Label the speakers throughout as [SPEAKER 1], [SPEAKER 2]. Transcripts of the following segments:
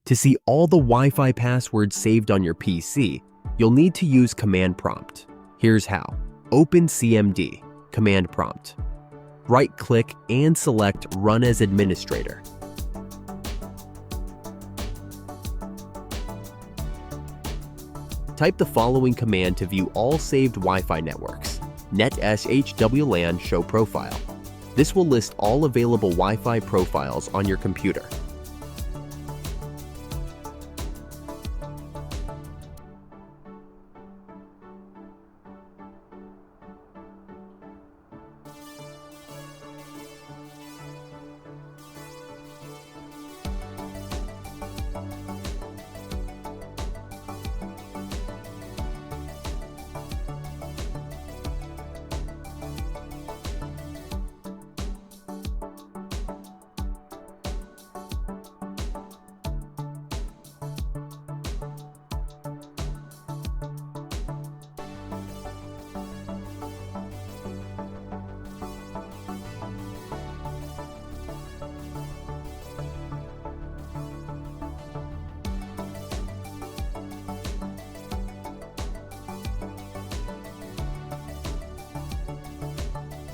[SPEAKER 1] To see all the Wi-Fi passwords saved on your PC, you'll need to use Command Prompt. Here's how. Open CMD, Command Prompt. Right-click and select Run as Administrator. Type the following command to view all saved Wi-Fi networks. NetSHWLAN Show Profile. This will list all available Wi-Fi profiles on your computer.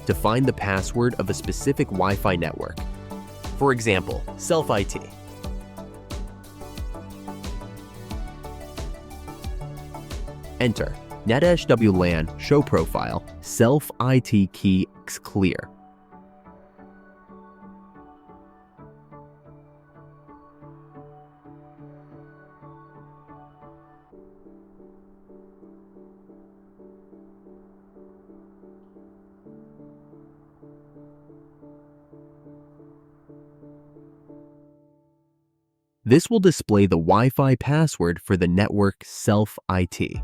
[SPEAKER 1] Define the password of a specific Wi-Fi network. For example, self-IT. Enter NetSHWLAN Show Profile self-IT key clear. This will display the Wi-Fi password for the network self-IT.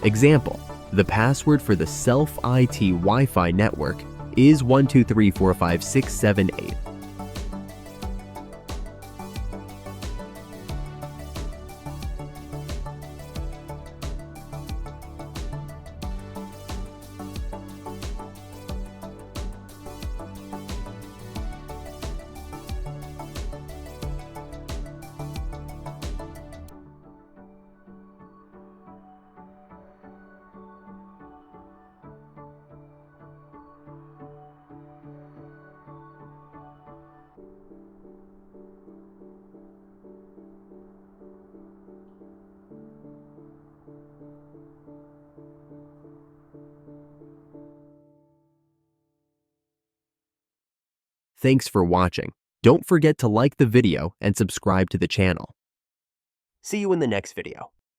[SPEAKER 1] Example, the password for the self-IT Wi-Fi network is 123456778. Thanks for watching. Don't forget to like the video and subscribe to the channel. See you in the next video.